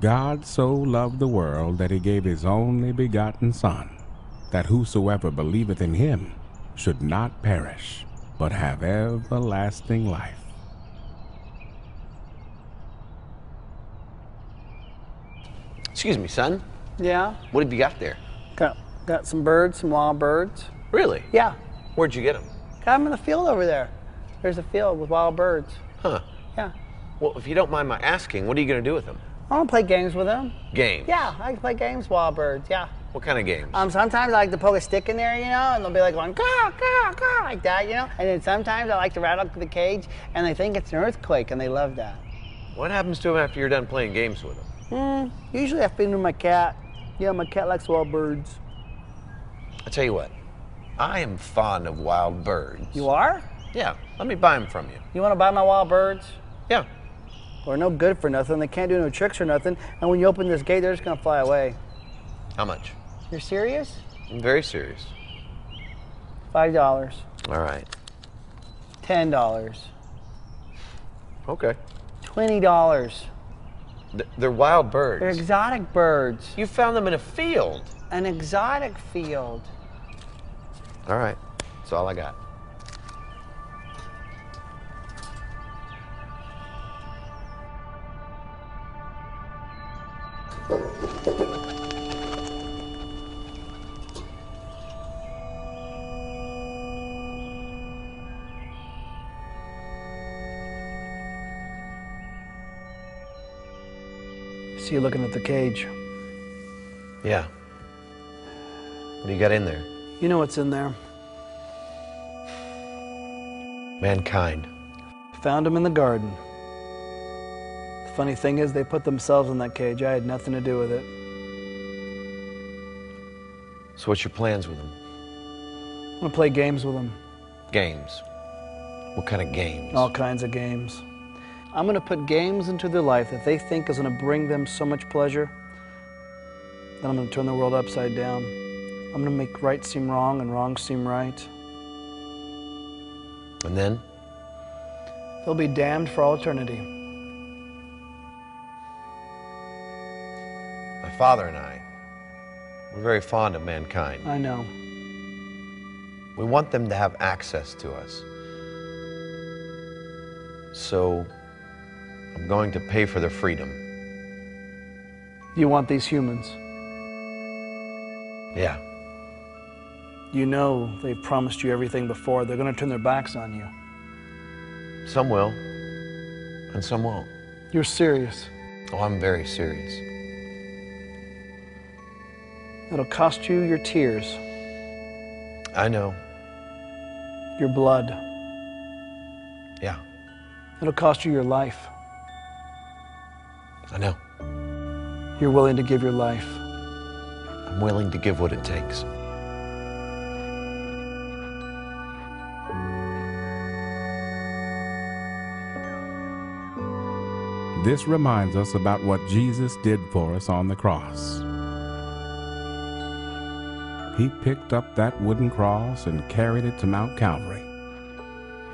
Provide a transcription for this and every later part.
God so loved the world that he gave his only begotten Son, that whosoever believeth in him should not perish, but have everlasting life. Excuse me, son. Yeah. What have you got there? Got some birds, some wild birds. Really? Yeah. Where'd you get them? Got them in the field over there. There's a field with wild birds. Huh. Yeah. Well, if you don't mind my asking, what are you going to do with them? I want to play games with them. Games? Yeah, I can play games with wild birds, yeah. What kind of games? Sometimes I like to poke a stick in there, you know, and they'll be like going, caw, caw, caw, like that, you know. And then sometimes I like to rattle the cage, and they think it's an earthquake, and they love that. What happens to them after you're done playing games with them? Usually I feed them to my cat. Yeah, my cat likes wild birds. I'll tell you what, I am fond of wild birds. You are? Yeah, let me buy them from you. You want to buy my wild birds? Yeah. They're no good for nothing. They can't do no tricks or nothing. And when you open this gate, they're just going to fly away. How much? You're serious? I'm very serious. $5. All right. $10. Okay. $20. They're wild birds. They're exotic birds. You found them in a field. An exotic field. All right, that's all I got. See you looking at the cage. Yeah. What do you got in there? You know what's in there. Mankind. Found them in the garden. The funny thing is, they put themselves in that cage. I had nothing to do with it. So what's your plans with them? I'm gonna play games with them. Games. What kind of games? All kinds of games. I'm gonna put games into their life that they think is gonna bring them so much pleasure. Then I'm gonna turn the world upside down. I'm gonna make right seem wrong and wrong seem right. And then? They'll be damned for all eternity. My father and I, we're very fond of mankind. I know. We want them to have access to us. So, I'm going to pay for their freedom. You want these humans. Yeah. You know they've promised you everything before. They're gonna turn their backs on you. Some will, and some won't. You're serious. Oh, I'm very serious. It'll cost you your tears, I know. your blood. Yeah, It'll cost you your life. I know. You're willing to give your life. I'm willing to give what it takes. This reminds us about what Jesus did for us on the cross. He picked up that wooden cross and carried it to Mount Calvary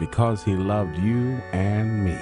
because he loved you and me.